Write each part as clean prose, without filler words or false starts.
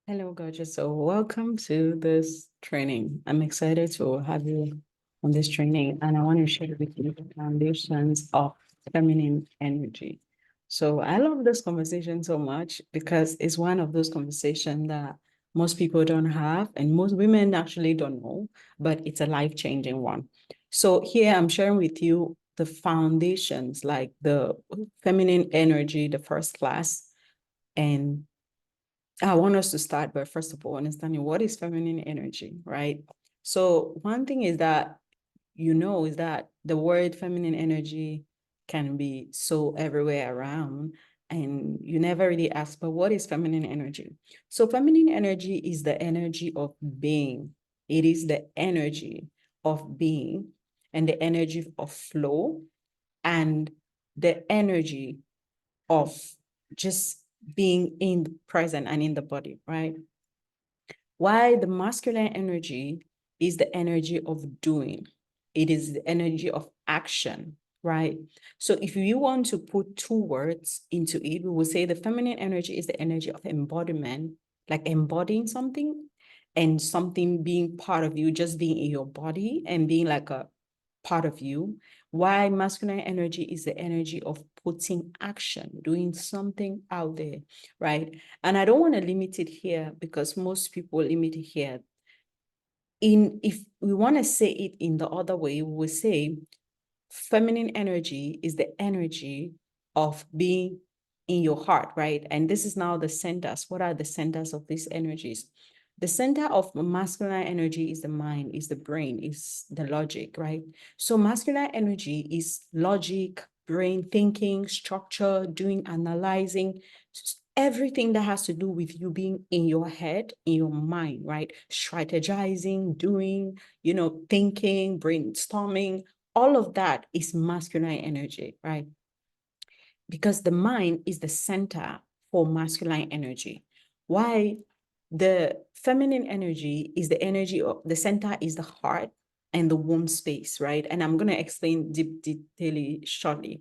Hello, gorgeous. So welcome to this training. I'm excited to have you on this training, and I want to share with you the foundations of feminine energy. So I love this conversation so much because it's one of those conversations that most people don't have, and most women actually don't know, but it's a life-changing one. So here I'm sharing with you the foundations, like the feminine energy, the first class, and I want us to start by first of all understanding what is feminine energy, right? So one thing is that is that the word feminine energy can be so everywhere around, and you never really ask, but what is feminine energy? So feminine energy is the energy of being. It is the energy of being and the energy of flow and the energy of just being in the present and in the body, right? Why the masculine energy is the energy of doing. It is the energy of action, right? So if you want to put two words into it, we will say the feminine energy is the energy of embodiment, like embodying something and something being part of you, just being in your body and being like a part of you. Why masculine energy is the energy of putting action, doing something out there, right? And I don't want to limit it here because most people limit it here. If we want to say it in the other way, we will say feminine energy is the energy of being in your heart, right? And this is now the centers. What are the centers of these energies? The center of masculine energy is the mind, is the brain, is the logic, right? So masculine energy is logic, brain thinking, structure, doing, analyzing, everything that has to do with you being in your head, in your mind, right? Strategizing, doing, thinking, brainstorming, all of that is masculine energy, right? Because the mind is the center for masculine energy. Why the feminine energy is the energy of the center is the heart and the womb space, right? And I'm going to explain detailing shortly.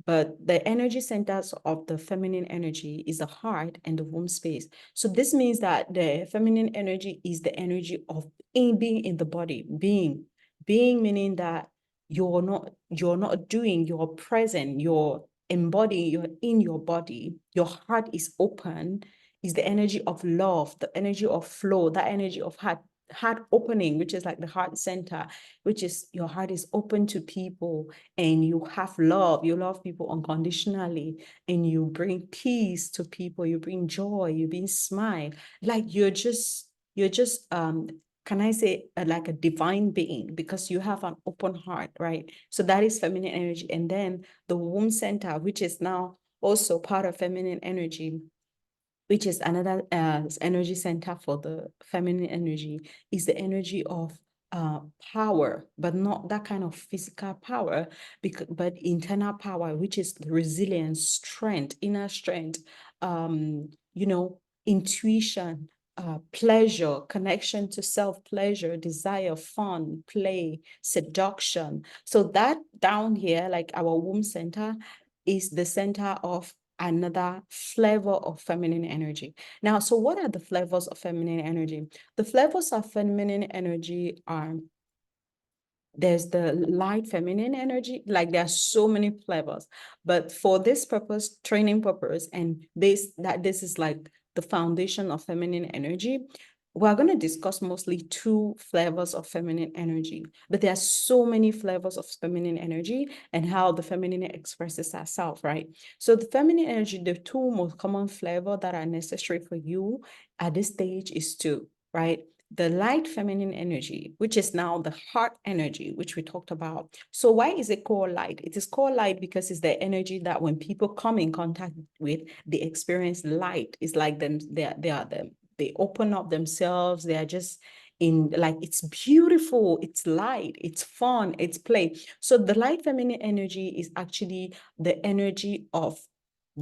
But the energy centers of the feminine energy is the heart and the womb space. So this means that the feminine energy is the energy of being in the body, being meaning that you're not doing, you're present, you're embodying, you're in your body, your heart is open, is the energy of love, the energy of flow, that energy of heart opening, which is like the heart center, which is your heart is open to people and you have love, you love people unconditionally, and you bring peace to people, you bring joy, you bring smile, like you're just can I say like a divine being because you have an open heart, right? So that is feminine energy. And then the womb center, which is now also part of feminine energy, which is another energy center for the feminine energy, is the energy of power, but not that kind of physical power, but internal power, which is resilience, strength, inner strength, intuition, pleasure, connection to self, pleasure, desire, fun, play, seduction. So that down here, like our womb center, is the center of another flavor of feminine energy. Now, so what are the flavors of feminine energy? The flavors of feminine energy are there's the light feminine energy, like there are so many flavors, but for this purpose, training purpose, and this is like the foundation of feminine energy, we're going to discuss mostly two flavors of feminine energy, but there are so many flavors of feminine energy and how the feminine expresses herself, right? So the feminine energy, the two most common flavor that are necessary for you at this stage is two, right? The light feminine energy, which is now the heart energy, which we talked about. So why is it called light? It is called light because it's the energy that when people come in contact with, they experience light. It's like them, they open up themselves. They are just in, like, it's beautiful, it's light, it's fun, it's play. So the light feminine energy is actually the energy of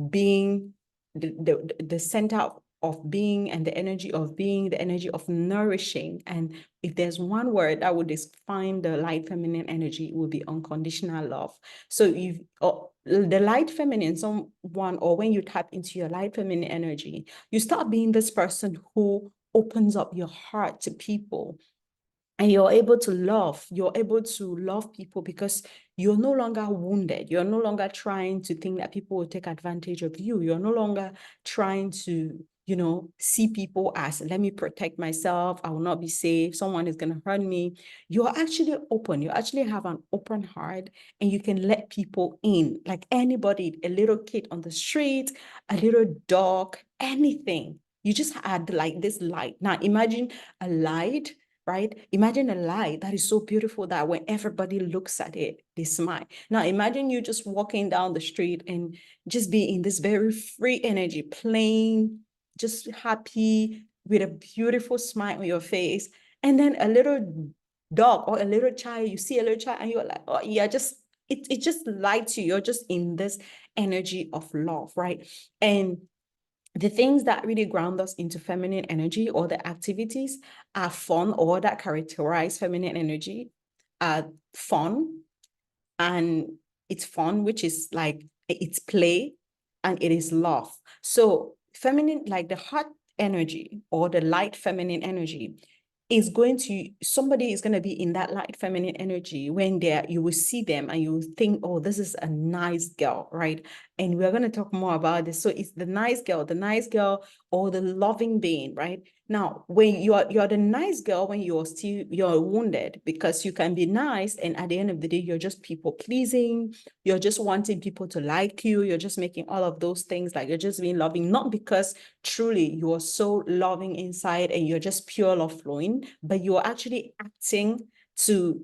being the center of being and the energy of being, the energy of nourishing. And if there's one word that would define the light feminine energy, it would be unconditional love. So if the light feminine, someone, or when you tap into your light feminine energy, you start being this person who opens up your heart to people. And you're able to love people because you're no longer wounded. You're no longer trying to think that people will take advantage of you. You're no longer trying to, see people as, let me protect myself. I will not be safe. Someone is going to hurt me. You're actually open. You actually have an open heart, and you can let people in, like anybody, a little kid on the street, a little dog, anything. You just add like this light. Now imagine a light, right? Imagine a light that is so beautiful that when everybody looks at it, they smile. Now imagine you just walking down the street and just be in this very free energy, playing, just happy with a beautiful smile on your face. And then a little dog or a little child, you see a little child and you're like, oh yeah, it just lights you. You're just in this energy of love, right? And the things that really ground us into feminine energy, or the activities are fun, or that characterize feminine energy are fun. And it's fun, which is like it's play, and it is love. So feminine, like the heart energy or the light feminine energy, somebody is going to be in that light feminine energy when you will see them and you think, oh, this is a nice girl, right? And we're going to talk more about this. So it's the nice girl, or the loving being, right? Now, when you're the nice girl, when you're wounded, because you can be nice, and at the end of the day, you're just people pleasing. You're just wanting people to like you. You're just making all of those things, like you're just being loving, not because truly you are so loving inside and you're just pure love flowing, but you're actually acting to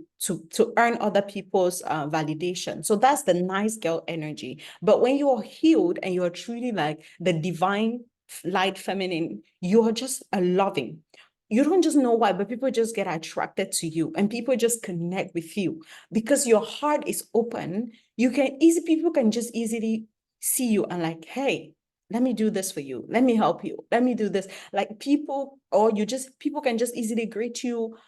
earn other people's validation. So that's the nice girl energy. But when you're healed and you're truly like the divine light feminine, you're just a loving. You don't just know why, but people just get attracted to you, and people just connect with you because your heart is open. People can just easily see you and like, hey, let me do this for you. Let me help you. Let me do this. Like people can just easily greet you.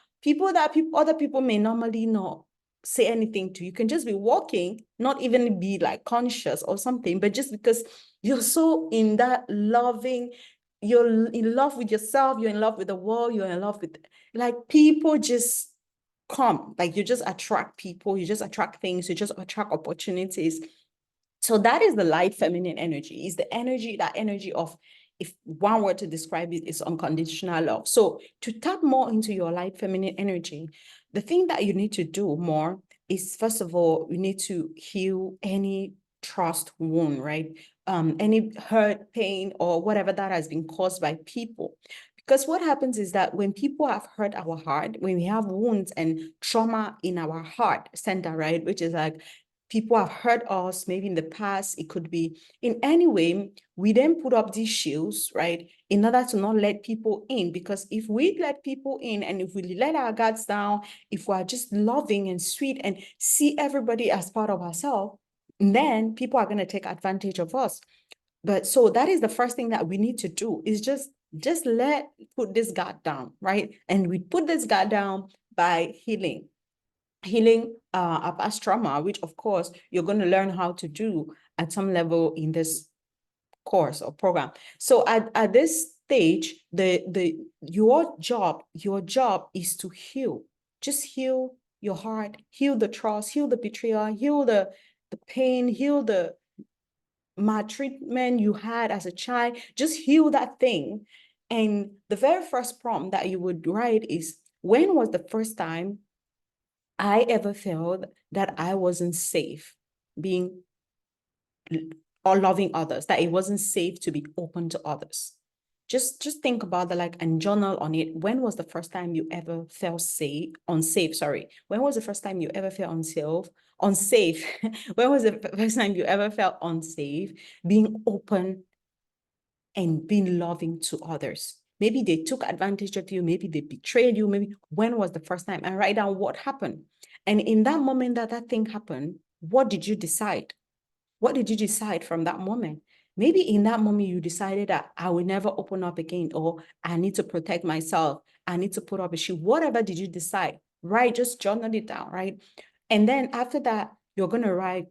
Other people may normally not say anything to. You can just be walking, not even be like conscious or something, but just because you're so in that loving, you're in love with yourself, you're in love with the world, you're in love with, like, people just come, like you just attract people, you just attract things, you just attract opportunities. So that is the light feminine energy. Is that energy of, if one word to describe it, is unconditional love. So to tap more into your light feminine energy, the thing that you need to do more is, first of all, you need to heal any trust wound, right? Any hurt, pain, or whatever that has been caused by people. Because what happens is that when people have hurt our heart, when we have wounds and trauma in our heart center, right, which is like, people have hurt us, maybe in the past, it could be in any way, we then put up these shields, right, in order to not let people in. Because if we let people in, and if we let our guards down, if we're just loving and sweet and see everybody as part of ourselves, then people are going to take advantage of us. But so that is the first thing that we need to do, is just put this guard down, right? And we put this guard down by healing our past trauma, which of course you're going to learn how to do at some level in this course or program. So at this stage, your job is to heal. Just heal your heart, heal the trust, heal the betrayal, heal the pain, heal the maltreatment you had as a child. Just heal that thing. And the very first prompt that you would write is, when was the first time I ever felt that I wasn't safe being or loving others, that it wasn't safe to be open to others? Just think about that, like, and journal on it. When was the first time you ever felt unsafe? Sorry. When was the first time you ever felt unsafe? When was the first time you ever felt unsafe being open and being loving to others? Maybe they took advantage of you. Maybe they betrayed you. Maybe when was the first time? And write down what happened. And in that moment that thing happened, what did you decide? What did you decide from that moment? Maybe in that moment, you decided that I will never open up again, or I need to protect myself. I need to put up a shield. Whatever did you decide, right? Just journal it down, right? And then after that, you're going to write,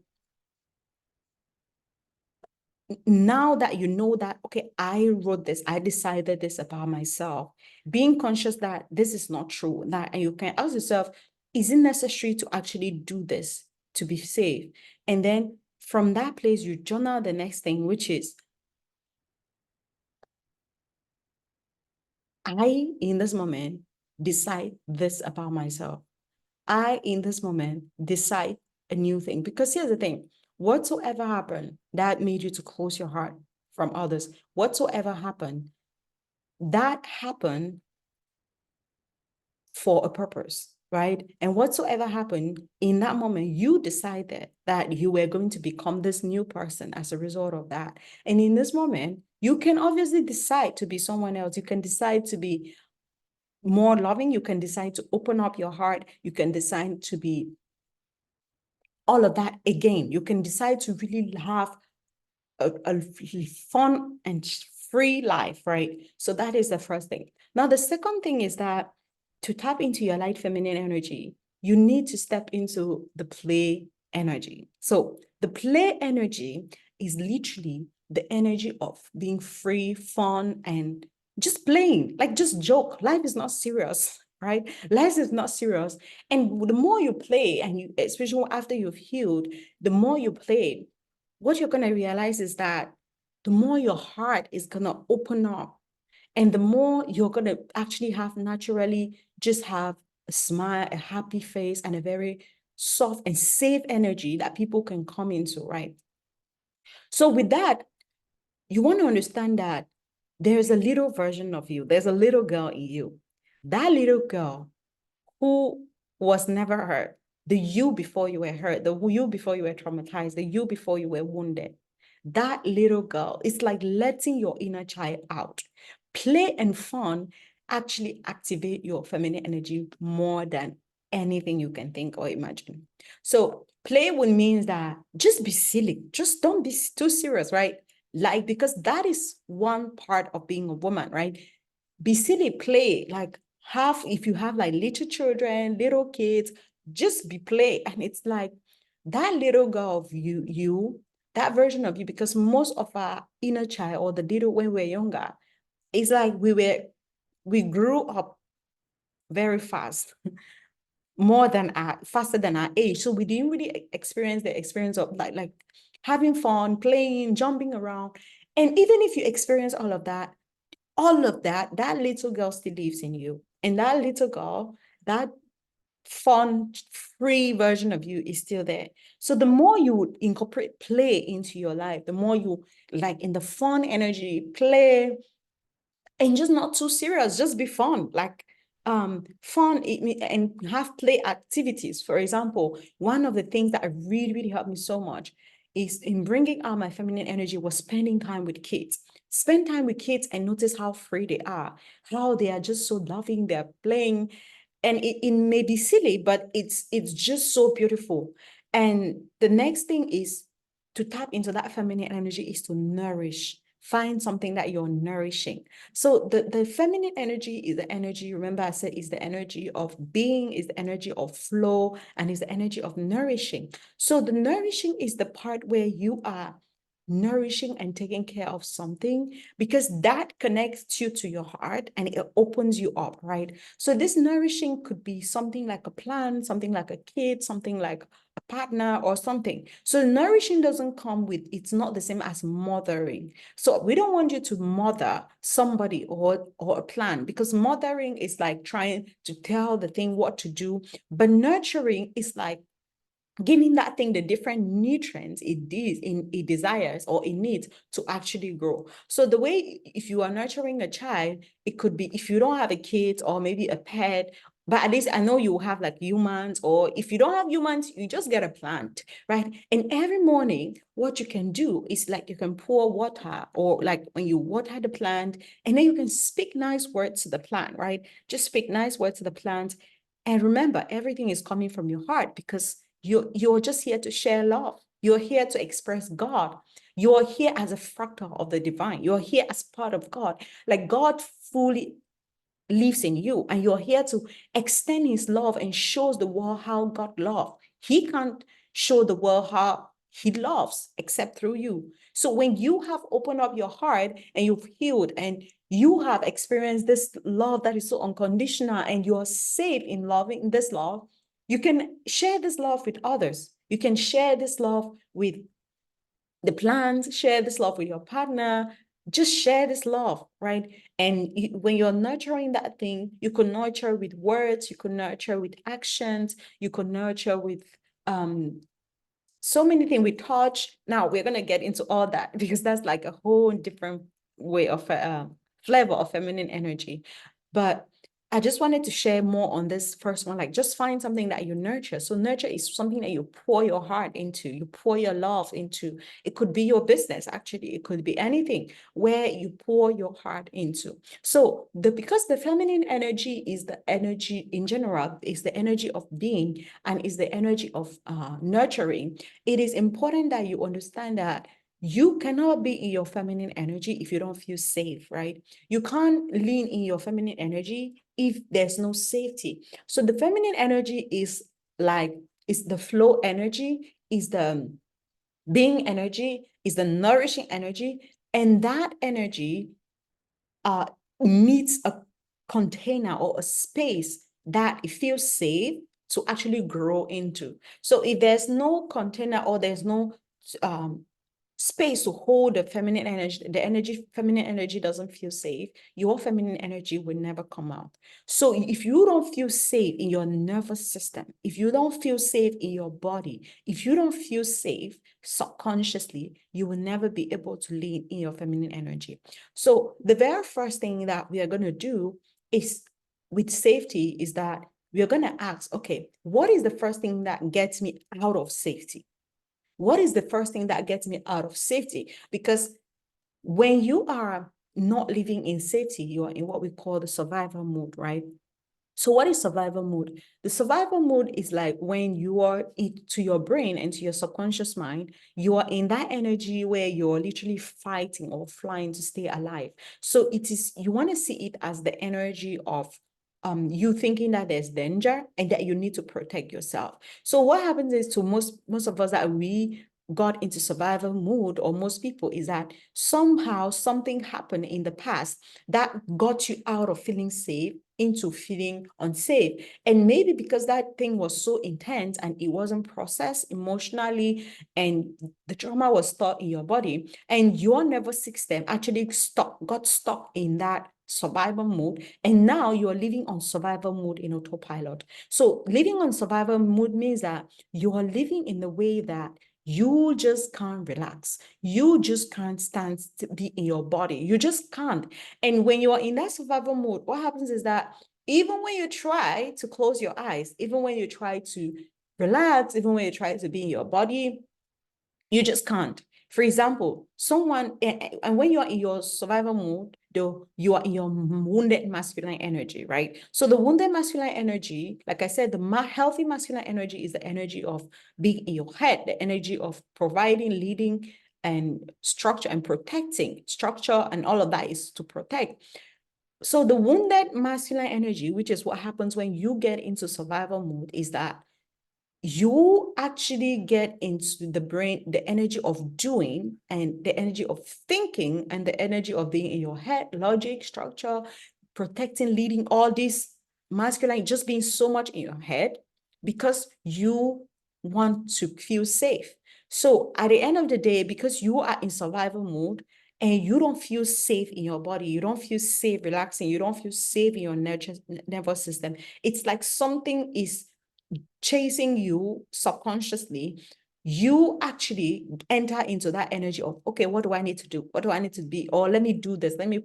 now that you know that, okay, I wrote this, I decided this about myself, being conscious that this is not true, that, and you can ask yourself, is it necessary to actually do this to be safe? And then from that place, you journal the next thing, which is, I, in this moment, decide this about myself. I, in this moment, decide a new thing. Because here's the thing, whatsoever happened that made you to close your heart from others, whatsoever happened, that happened for a purpose, right? And whatsoever happened in that moment, you decided that you were going to become this new person as a result of that. And in this moment, you can obviously decide to be someone else. You can decide to be more loving. You can decide to open up your heart. You can decide to be all of that again. You can decide to really have a fun and free life, right? So that is the first thing. Now, the second thing is that to tap into your light feminine energy, you need to step into the play energy. So the play energy is literally the energy of being free, fun, and just playing, like just joke. Life is not serious, right? Life is not serious. And the more you play, and you, especially after you've healed, the more you play, what you're going to realize is that the more your heart is going to open up, and the more you're going to actually have naturally just have a smile, a happy face, and a very soft and safe energy that people can come into, right? So with that, you want to understand that there's a little version of you. There's a little girl in you. That little girl who was never hurt, the you before you were hurt, the you before you were traumatized, the you before you were wounded. That little girl, it's like letting your inner child out. Play and fun actually activate your feminine energy more than anything you can think or imagine. So play would mean that just be silly, just don't be too serious, right? Like, because that is one part of being a woman, right? Be silly, play, like have, if you have like little children, little kids, just be play. And it's like that little girl of you, that version of you, because most of our inner child or the little when we're younger, it's like we grew up very fast, more than faster than our age. So we didn't really experience the experience of like having fun, playing, jumping around. And even if you experience all of that, that little girl still lives in you. And that little girl, that fun, free version of you is still there. So the more you incorporate play into your life, the more you like in the fun energy, play, and just not too serious, just be fun, like fun and have play activities. For example, one of the things that really helped me so much is in bringing out my feminine energy was spending time with kids. Spend time with kids and notice how free they are, how they are just so loving, they're playing, and it may be silly, but it's just so beautiful. And the next thing is to tap into that feminine energy is to nourish. Find something that you're nourishing. So the feminine energy is the energy, remember I said, is the energy of being, is the energy of flow, and is the energy of nourishing. So the nourishing is the part where you are nourishing and taking care of something, because that connects you to your heart and it opens you up, right? So this nourishing could be something like a plant, something like a kid, something like a partner or something. So nourishing doesn't come with, it's not the same as mothering. So we don't want you to mother somebody or a plant, because mothering is like trying to tell the thing what to do, but nurturing is like giving that thing the different nutrients it desires or it needs to actually grow. So the way, if you are nurturing a child, it could be, if you don't have a kid or maybe a pet, but at least I know you have like humans, or if you don't have humans, you just get a plant, right? And every morning, what you can do is like you can pour water, or like when you water the plant, and then you can speak nice words to the plant, right? Just speak nice words to the plant. And remember, everything is coming from your heart, because you're just here to share love. You're here to express God. You're here as a fractal of the divine. You're here as part of God. Like God fully lives in you, and you're here to extend his love and shows the world how God loves. He can't show the world how he loves except through you. So when you have opened up your heart and you've healed and you have experienced this love that is so unconditional and you're safe in loving this love, you can share this love with others. You can share this love with the plants, share this love with your partner, just share this love, right? And when you're nurturing that thing, you could nurture with words, you could nurture with actions, you could nurture with so many things. We touch. Now we're going to get into all that because that's like a whole different way of flavor of feminine energy. But I just wanted to share more on this first one. Like, just find something that you nurture. So nurture is something that you pour your heart into, you pour your love into. It could be your business, actually. It could be anything where you pour your heart into. So because the feminine energy is the energy in general, is the energy of being and is the energy of nurturing, it is important that you understand that you cannot be in your feminine energy if you don't feel safe, right? You can't lean in your feminine energy if there's no safety. So the feminine energy is the flow energy, is the being energy, is the nourishing energy. And that energy needs a container or a space that it feels safe to actually grow into. So if there's no container or there's no space to hold the feminine energy, feminine energy doesn't feel safe, your feminine energy will never come out. So if you don't feel safe in your nervous system, if you don't feel safe in your body, if you don't feel safe subconsciously, you will never be able to lean in your feminine energy. So the very first thing that we are going to do is with safety is that we are going to ask, okay, what is the first thing that gets me out of safety? What is the first thing that gets me out of safety? Because when you are not living in safety, you are in what we call the survival mode, right? So what is survival mode? The survival mode is like when you are to your brain and to your subconscious mind, you are in that energy where you're literally fighting or flying to stay alive. So you want to see it as the energy of you thinking that there's danger and that you need to protect yourself. So what happens is to most of us that we got into survival mode, or most people, is that somehow something happened in the past that got you out of feeling safe into feeling unsafe. And maybe because that thing was so intense and it wasn't processed emotionally and the trauma was stored in your body, and your nervous system actually got stuck in that survival mode, and now you're living on survival mode in autopilot. So living on survival mode means that you are living in the way that you just can't relax. You just can't stand to be in your body. You just can't. And when you are in that survival mode, what happens is that even when you try to close your eyes, even when you try to relax, even when you try to be in your body, you just can't. For example, and when you're in your survival mode, though, you are in your wounded masculine energy, right? So the wounded masculine energy, like I said, the healthy masculine energy is the energy of being in your head, the energy of providing, leading, and structure and protecting. Structure and all of that is to protect. So the wounded masculine energy, which is what happens when you get into survival mode, is that you actually get into the brain, the energy of doing and the energy of thinking and the energy of being in your head, logic, structure, protecting, leading, all this masculine, just being so much in your head because you want to feel safe. So at the end of the day, because you are in survival mode and you don't feel safe in your body, you don't feel safe relaxing, you don't feel safe in your nervous system, it's like something is chasing you subconsciously. You actually enter into that energy of, okay, what do I need to do? What do I need to be? Or let me do this. Let me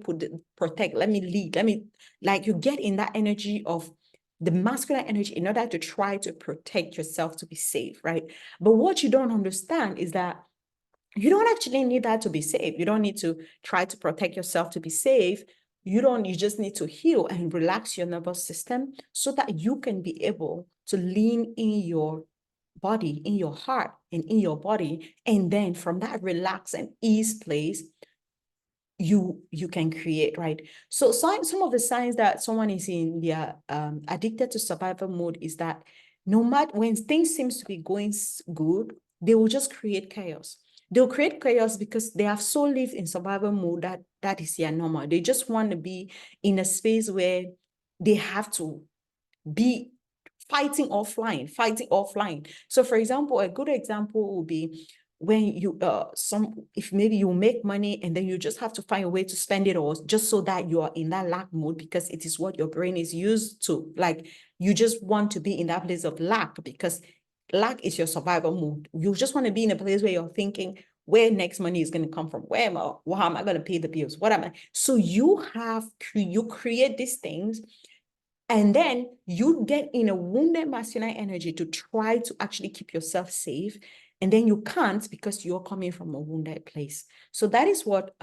protect. Let me lead. Like you get in that energy of the masculine energy in order to try to protect yourself to be safe, right? But what you don't understand is that you don't actually need that to be safe. You don't need to try to protect yourself to be safe. You just need to heal and relax your nervous system so that you can be able to lean in your body, in your heart, and in your body. And then from that relax and ease place, you can create, right? So some of the signs that someone is in their addicted to survival mode is that no matter when things seems to be going good, they will just create chaos. They'll create chaos because they have so lived in survival mode that that is their normal. They just want to be in a space where they have to be fighting offline. So for example, a good example would be when you if maybe you make money and then you just have to find a way to spend it all just so that you are in that lack mode because it is what your brain is used to. Like you just want to be in that place of lack because lack is your survival mode. You just want to be in a place where you're thinking where next money is going to come from, how am I going to pay the bills, what am I? So you create these things. And then you get in a wounded masculine energy to try to actually keep yourself safe. And then you can't because you're coming from a wounded place. So that is what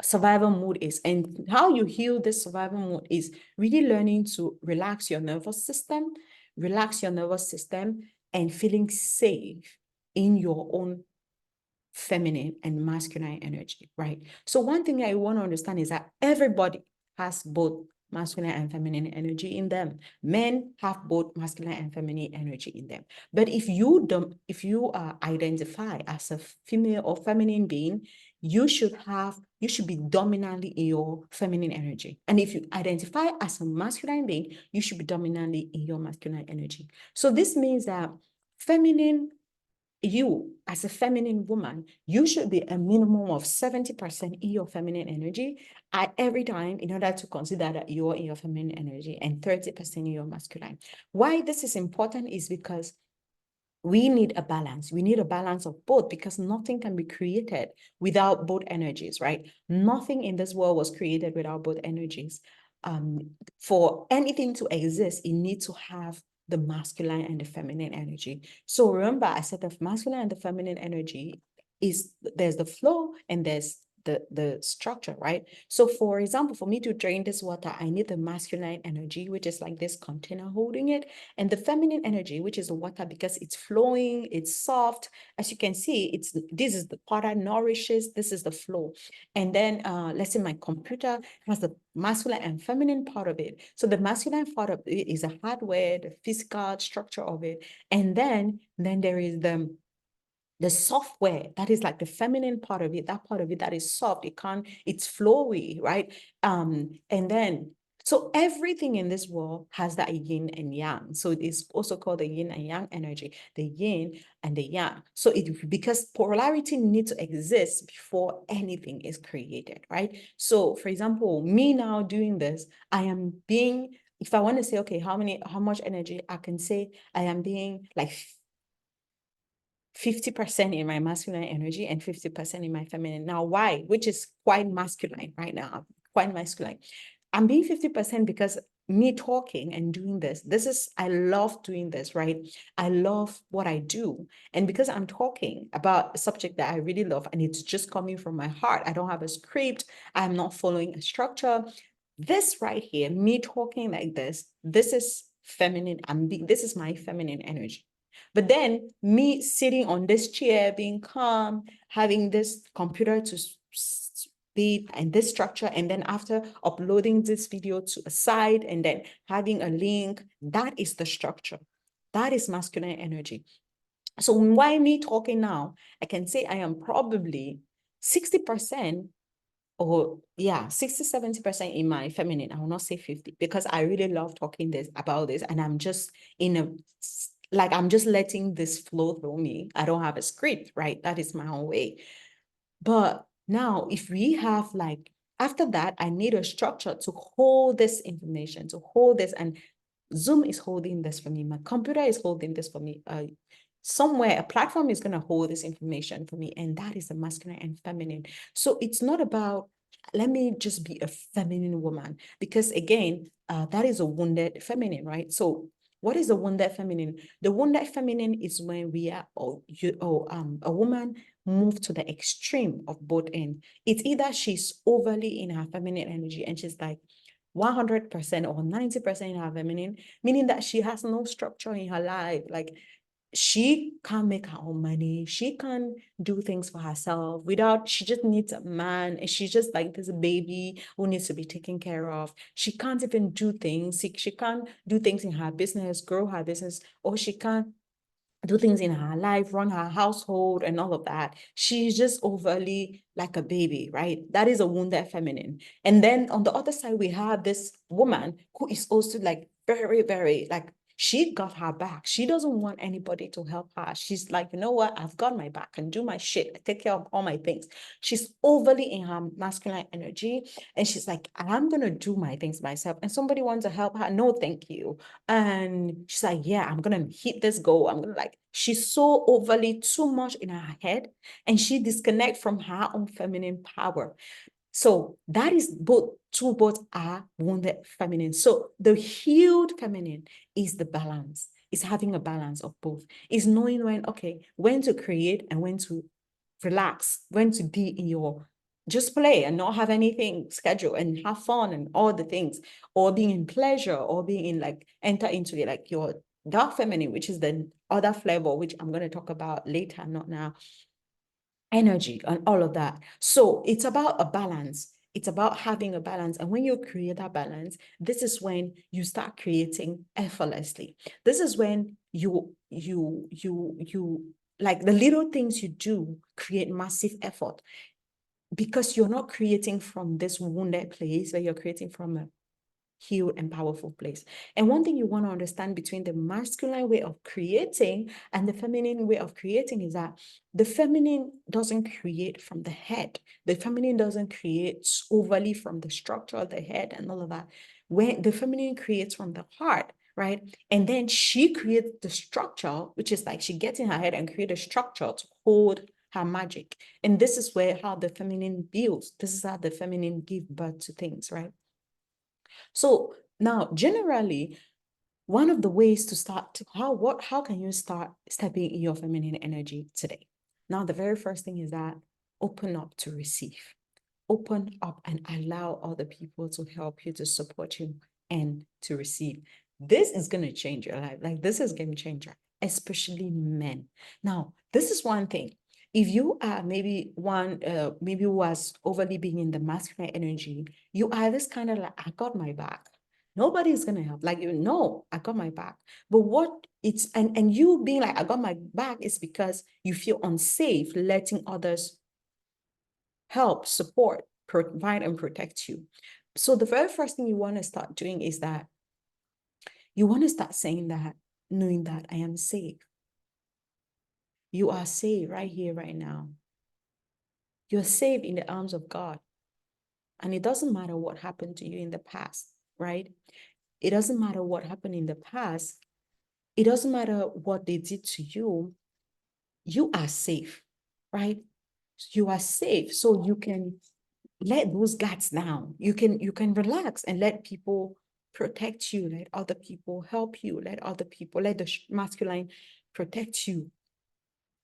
survival mode is. And how you heal this survival mode is really learning to relax your nervous system, and feeling safe in your own feminine and masculine energy, right? So one thing I want to understand is that everybody has both masculine and feminine energy in them. Men have both masculine and feminine energy in them. But if you identify as a female or feminine being, you should be dominantly in your feminine energy. And if you identify as a masculine being, you should be dominantly in your masculine energy. So this means that you as a feminine woman, you should be a minimum of 70% in your feminine energy at every time in order to consider that you're in your feminine energy, and 30% in your masculine. Why this is important is because we need a balance. We need a balance of both because nothing can be created without both energies, right? Nothing in this world was created without both energies. For anything to exist, it needs to have the masculine and the feminine energy. So remember, I said the masculine and the feminine energy there's the flow and there's the structure, right? So for example, for me to drain this water, I need the masculine energy, which is like this container holding it, and the feminine energy, which is the water, because it's flowing, it's soft. As you can see, this is the part that nourishes, this is the flow. And then let's say my computer has the masculine and feminine part of it. So the masculine part of it is the hardware, the physical structure of it. And then there is the software that is like the feminine part of it, that part of it that is soft, it's flowy, right? And then so everything in this world has that yin and yang. So it is also called the yin and yang energy, the yin and the yang. So because polarity needs to exist before anything is created, right? So for example, me now doing this, I am being, if I want to say, okay, how much energy, I can say I am being like 50% in my masculine energy and 50% in my feminine. Now, why? Which is quite masculine right now, quite masculine. I'm being 50% because me talking and doing I love doing this, right? I love what I do. And because I'm talking about a subject that I really love and it's just coming from my heart, I don't have a script, I'm not following a structure. This right here, me talking like this is feminine. This is my feminine energy. But then me sitting on this chair, being calm, having this computer to speed and this structure, and then after uploading this video to a site and then having a link, that is the structure. That is masculine energy. So why me talking now? I can say I am probably 60% or 60-70% in my feminine. I will not say 50 because I really love talking about this, and I'm just I'm just letting this flow through me. I don't have a script, right? That is my own way. But now if we have after that, I need a structure to hold this information, to hold this, and Zoom is holding this for me. My computer is holding this for me. Somewhere a platform is going to hold this information for me, and that is the masculine and feminine. So it's not about let me just be a feminine woman, because again, that is a wounded feminine, right? So what is the wounded feminine? The wounded feminine is when we are a woman move to the extreme of both ends. It's either she's overly in her feminine energy and she's like, 100% or 90% in her feminine, meaning that she has no structure in her life. Like, she can't make her own money. She can't do things for herself without, she just needs a man. And she's just like this baby who needs to be taken care of. She can't even do things. She can't do things in her business, grow her business, or she can't do things in her life, run her household and all of that. She's just overly like a baby, right? That is a wounded feminine. And then on the other side, we have this woman who is also like very, very like, she got her back. She doesn't want anybody to help her. She's like, you know what? I've got my back and do my shit. I take care of all my things. She's overly in her masculine energy. And she's like, I'm going to do my things myself. And somebody wants to help her. No, thank you. And she's like, yeah, I'm going to hit this goal. I'm going to like, she's so overly too much in her head, and she disconnect from her own feminine power. So that is both are wounded feminine. So the healed feminine is the balance. It's having a balance of both. It's knowing when to create and when to relax, when to be in your just play and not have anything scheduled and have fun and all the things, or being in pleasure, or being in like enter into like your dark feminine, which is the other flavor, which I'm going to talk about later, not now, energy and all of that. So it's about a balance. It's about having a balance. And when you create that balance, this is when you start creating effortlessly. This is when you like the little things you do create massive effort, because you're not creating from this wounded place, but you're creating from a healed and powerful place. And one thing you want to understand between the masculine way of creating and the feminine way of creating is that the feminine doesn't create from the head. The feminine doesn't create overly from the structure of the head and all of that. When the feminine creates from the heart, right? And then she creates the structure, which is like she gets in her head and create a structure to hold her magic. And this is where how the feminine builds. This is how the feminine give birth to things, right? So now, generally, one of the ways to start, how can you start stepping in your feminine energy today? Now, the very first thing is that open up to receive. Open up and allow other people to help you, to support you, and to receive. This is going to change your life. Like, this is game changer, especially men. Now, this is one thing. If you are maybe maybe was overly being in the masculine energy, you are this kind of like, I got my back. Nobody's gonna help. Like, you know, I got my back. But what it's and you being like, I got my back is because you feel unsafe letting others help, support, provide, and protect you. So the very first thing you want to start doing is that you want to start saying that, knowing that I am safe. You are safe right here, right now. You're safe in the arms of God. And it doesn't matter what happened to you in the past, right? It doesn't matter what happened in the past. It doesn't matter what they did to you. You are safe, right? You are safe. So you can let those guards down. You can relax and let people protect you, let other people help you, let the masculine protect you,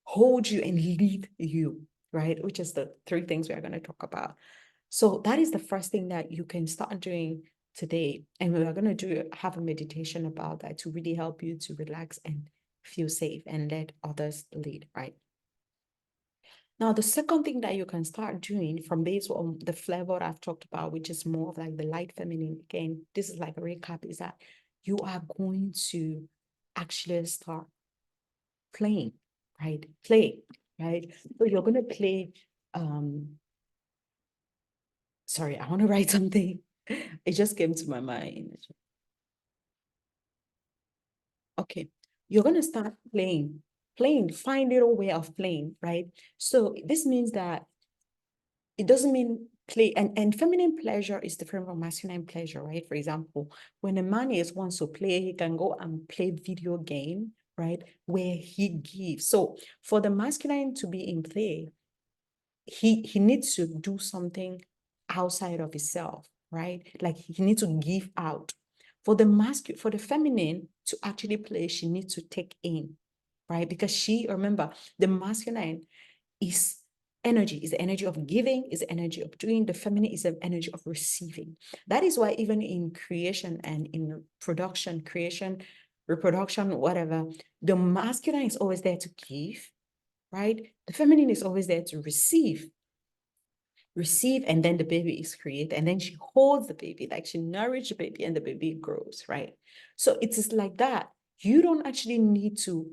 hold you, and lead you, right? Which is the three things we are going to talk about. So that is the first thing that you can start doing today. And we are going to have a meditation about that to really help you to relax and feel safe and let others lead, right? Now, the second thing that you can start doing from based on the flavor I've talked about, which is more of like the light feminine, again, this is like a recap, is that you are going to actually start playing, right? Play, right? So you're going to play, sorry, I want to write something. It just came to my mind. Okay, you're going to start playing, find your way of playing, right? So this means that it doesn't mean play, and feminine pleasure is different from masculine pleasure, right? For example, when a man wants to play, he can go and play video game, right? Where he gives. So for the masculine to be in play, he needs to do something outside of himself, right? Like he needs to give out. For the feminine to actually play, she needs to take in, right? Because remember, the masculine is energy, is the energy of giving, is the energy of doing. The feminine is the energy of receiving. That is why even in creation and in production, creation, reproduction, whatever, the masculine is always there to give, right? The feminine is always there to receive, and then the baby is created, and then she holds the baby, like she nourishes the baby and the baby grows, right? So it is like that. You don't actually need to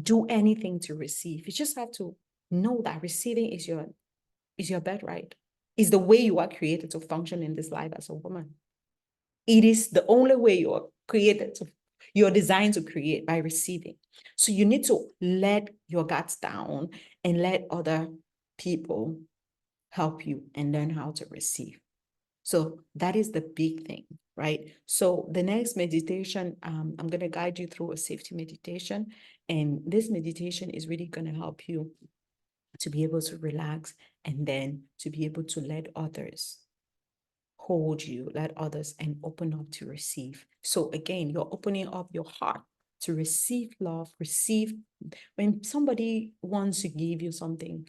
do anything to receive. You just have to know that receiving is your birthright, is the way you are created to function in this life as a woman. It is the only way you are created to, you're designed to create, by receiving. So you need to let your guards down and let other people help you and learn how to receive. So that is the big thing, right? So the next meditation, I'm going to guide you through a safety meditation. And this meditation is really going to help you to be able to relax and then to be able to let others hold you, let others, and open up to receive. So again, you're opening up your heart to receive love, receive. When somebody wants to give you something,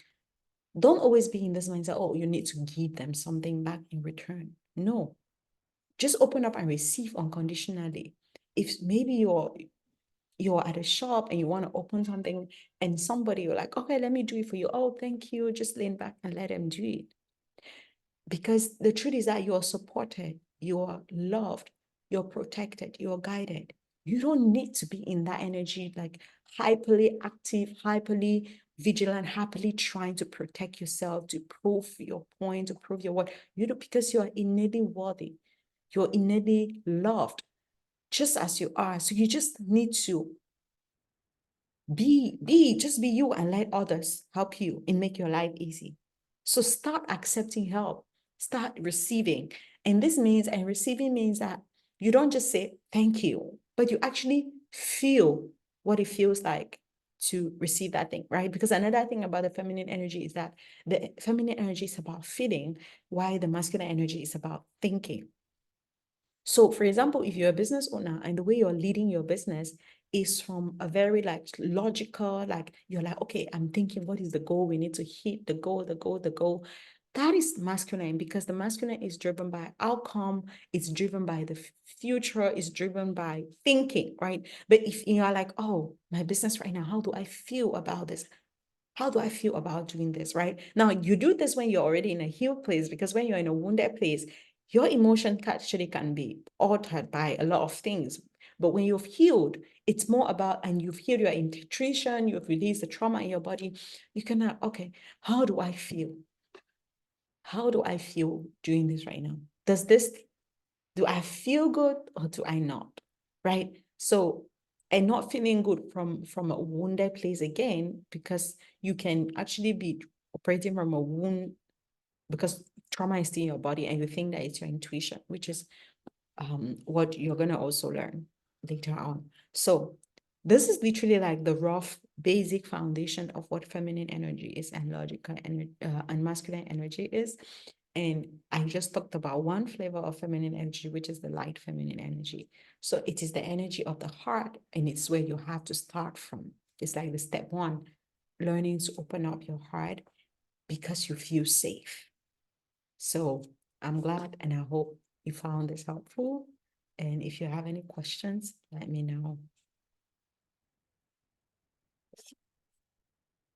don't always be in this mindset, oh, you need to give them something back in return. No, just open up and receive unconditionally. If maybe you're at a shop and you want to open something and somebody, you're like, okay, let me do it for you. Oh, thank you. Just lean back and let them do it. Because the truth is that you are supported, you are loved, you're protected, you're guided. You don't need to be in that energy, like hyperly active, hyperly vigilant, happily trying to protect yourself, to prove your point, to prove your worth. You know, because you're innately worthy, you're innately loved, just as you are. So you just need to just be you and let others help you and make your life easy. So start accepting help, start receiving. And this means, and receiving means that you don't just say thank you, but you actually feel what it feels like to receive that thing, right? Because another thing about the feminine energy is that the feminine energy is about feeling, while the masculine energy is about thinking. So, for example, if you're a business owner and the way you're leading your business is from a very like logical, like you're like, okay, I'm thinking, what is the goal? We need to hit the goal, the goal, the goal. That is masculine, because the masculine is driven by outcome, it's driven by the future, it's driven by thinking, right? But if you are like, oh, my business right now, how do I feel about this? How do I feel about doing this, right? Now, you do this when you're already in a healed place, because when you're in a wounded place, your emotion actually can be altered by a lot of things. But when you've healed, it's more about, and you've healed your intuition, you've released the trauma in your body, you can, okay, how do I feel? How do I feel doing this right now? Do I feel good or do I not? Right? So, and not feeling good from a wounded place again, because you can actually be operating from a wound, because trauma is still in your body and you think that it's your intuition, which is what you're going to also learn later on. So this is literally like the rough basic foundation of what feminine energy is and logical and masculine energy is. And I just talked about one flavor of feminine energy, which is the light feminine energy. So it is the energy of the heart, and it's where you have to start from. It's like the step one, learning to open up your heart because you feel safe. So I'm glad and I hope you found this helpful. And if you have any questions, let me know.